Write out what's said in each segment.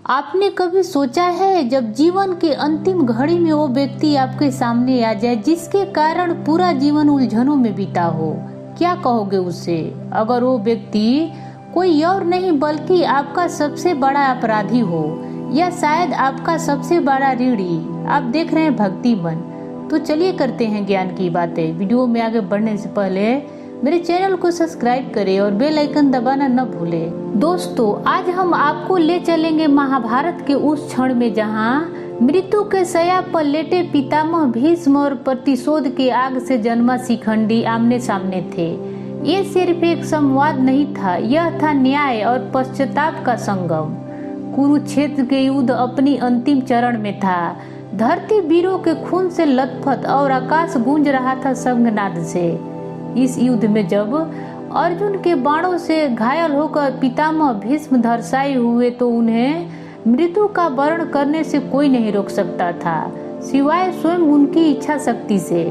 आपने कभी सोचा है जब जीवन के अंतिम घड़ी में वो व्यक्ति आपके सामने आ जाए जिसके कारण पूरा जीवन उलझनों में बीता हो, क्या कहोगे उससे? अगर वो व्यक्ति कोई और नहीं बल्कि आपका सबसे बड़ा अपराधी हो या शायद आपका सबसे बड़ा ऋणी। आप देख रहे हैं भक्तिमन। तो चलिए करते हैं ज्ञान की बातें। वीडियो में आगे बढ़ने से पहले मेरे चैनल को सब्सक्राइब करें और बेल आइकन दबाना न भूलें। दोस्तों, आज हम आपको ले चलेंगे महाभारत के उस क्षण में जहां मृत्यु के शैया पर लेटे पितामह भीष्म और प्रतिशोध के आग से जन्मा शिखंडी आमने सामने थे। ये सिर्फ एक संवाद नहीं था, यह था न्याय और पश्चाताप का संगम। कुरुक्षेत्र के युद्ध अपनी अंतिम चरण में था। धरती वीरों के खून से लथपथ और आकाश गूंज रहा था शंखनाद से। इस युद्ध में जब अर्जुन के बाणों से घायल होकर पितामह भीष्म धराशायी हुए तो उन्हें मृत्यु का वर्ण करने से कोई नहीं रोक सकता था, सिवाय स्वयं उनकी इच्छा शक्ति से।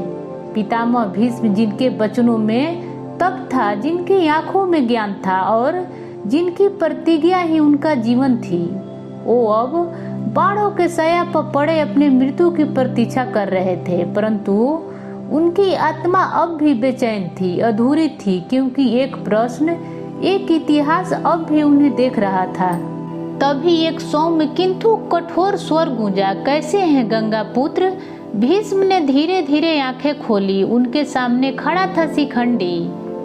पितामह भीष्म जिनके वचनों में तप था, जिनकी आंखों में ज्ञान था और जिनकी प्रतिज्ञा ही उनका जीवन थी, वो अब बाणों के शैया पर पड़े अपने मृत्यु की प्रतीक्षा कर रहे थे। परंतु उनकी आत्मा अब भी बेचैन थी, अधूरी थी, क्योंकि एक प्रश्न, एक इतिहास अब भी उन्हें देख रहा था। तभी एक सौम्य किंतु कठोर स्वर गूंजा, कैसे हैं गंगा पुत्र? भीष्म ने धीरे धीरे आंखें खोली। उनके सामने खड़ा था शिखंडी,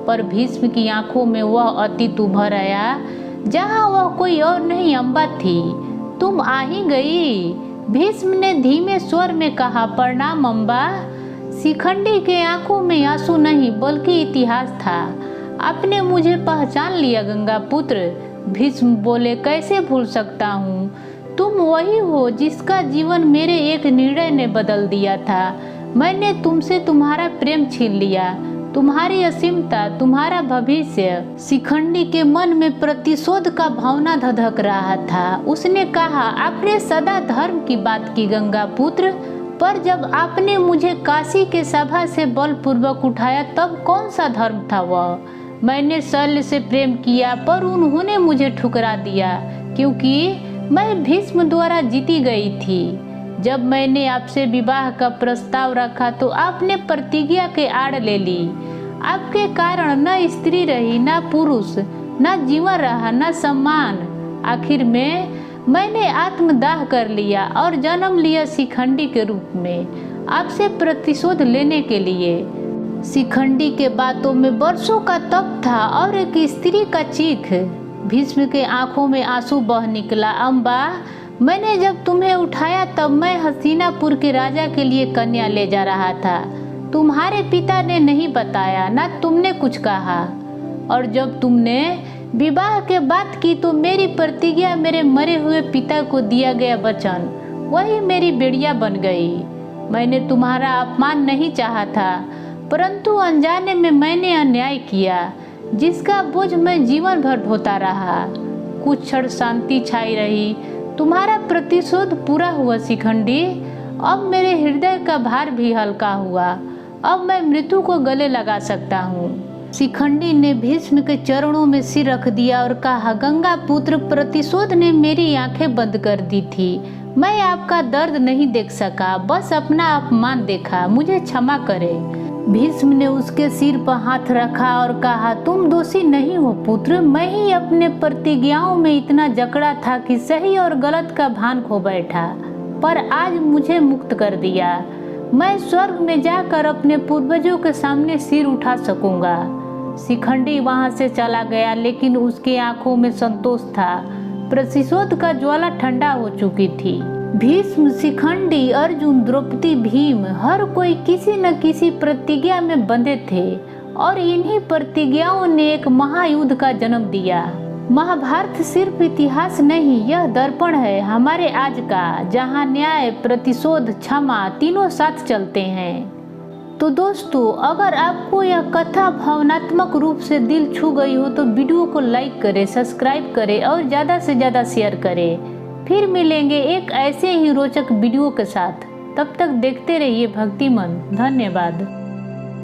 पर भीष्म की आंखों में वह अतीत उभर आया जहां वह कोई और नहीं, अम्बा थी। तुम आ ही गई, भीष्म ने धीमे स्वर में कहा। प्रणाम अम्बा। शिखंडी के आंखों में आंसू नहीं बल्कि इतिहास था। आपने मुझे पहचान लिया गंगा पुत्र? भीष्म बोले, कैसे भूल सकता हूँ? तुम वही हो जिसका जीवन मेरे एक निर्णय ने बदल दिया था। मैंने तुमसे तुम्हारा प्रेम छीन लिया, तुम्हारी असीमता, तुम्हारा भविष्य। शिखंडी के मन में प्रतिशोध का भावना धधक रहा था। उसने कहा, आपने सदा धर्म की बात की गंगा पुत्र, पर जब आपने मुझे काशी के सभा से बलपूर्वक उठाया तब कौन सा धर्म था वह? मैंने शल्य से प्रेम किया पर उन्होंने मुझे ठुकरा दिया, क्योंकि मैं भीष्म द्वारा जीती गई थी। जब मैंने आपसे विवाह का प्रस्ताव रखा तो आपने प्रतिज्ञा के आड़ ले ली। आपके कारण न स्त्री रही, न पुरुष, न जीवन रहा, न सम्मान। आखिर में मैंने आत्मदाह कर लिया और जन्म लिया शिखंडी के रूप में, आपसे प्रतिशोध लेने के लिए। शिखंडी के बातों में वर्षों का तप था और एक स्त्री का चीख। भीष्म के आंखों में आंसू बह निकला। अम्बा, मैंने जब तुम्हें उठाया तब मैं हस्तिनापुर के राजा के लिए कन्या ले जा रहा था। तुम्हारे पिता ने नहीं बताया, ना तुमने कुछ कहा। और जब तुमने विवाह के बात की तो मेरी प्रतिज्ञा, मेरे मरे हुए पिता को दिया गया वचन, वही मेरी बेड़िया बन गई। मैंने तुम्हारा अपमान नहीं चाहा था, परंतु अनजाने में मैंने अन्याय किया, जिसका बोझ मैं जीवन भर ढोता रहा। कुछ क्षण शांति छाई रही। तुम्हारा प्रतिशोध पूरा हुआ शिखंडी। अब मेरे हृदय का भार भी हल्का हुआ। अब मैं मृत्यु को गले लगा सकता हूँ। शिखंडी ने भीष्म के चरणों में सिर रख दिया और कहा, गंगा पुत्र, प्रतिशोध ने मेरी आंखें बंद कर दी थी। मैं आपका दर्द नहीं देख सका, बस अपना अपमान देखा। मुझे क्षमा करें। भीष्म ने उसके सिर पर हाथ रखा और कहा, तुम दोषी नहीं हो पुत्र। मैं ही अपने प्रतिज्ञाओं में इतना जकड़ा था कि सही और गलत का भान खो बैठा, पर आज मुझे मुक्त कर दिया। मैं स्वर्ग में जाकर अपने पूर्वजों के सामने सिर उठा सकूंगा। शिखंडी वहां से चला गया, लेकिन उसके आंखों में संतोष था। प्रतिशोध का ज्वाला ठंडा हो चुकी थी। भीष्म, शिखंडी, अर्जुन, द्रौपदी, भीम, हर कोई किसी न किसी प्रतिज्ञा में बंधे थे और इन्हीं प्रतिज्ञाओं ने एक महायुद्ध का जन्म दिया। महाभारत सिर्फ इतिहास नहीं, यह दर्पण है हमारे आज का, जहां न्याय, प्रतिशोध, क्षमा तीनों साथ चलते हैं। तो दोस्तों, अगर आपको यह कथा भावनात्मक रूप से दिल छू गई हो तो वीडियो को लाइक करें, सब्सक्राइब करें और ज़्यादा से ज़्यादा शेयर करें। फिर मिलेंगे एक ऐसे ही रोचक वीडियो के साथ। तब तक देखते रहिए भक्तिमन। धन्यवाद।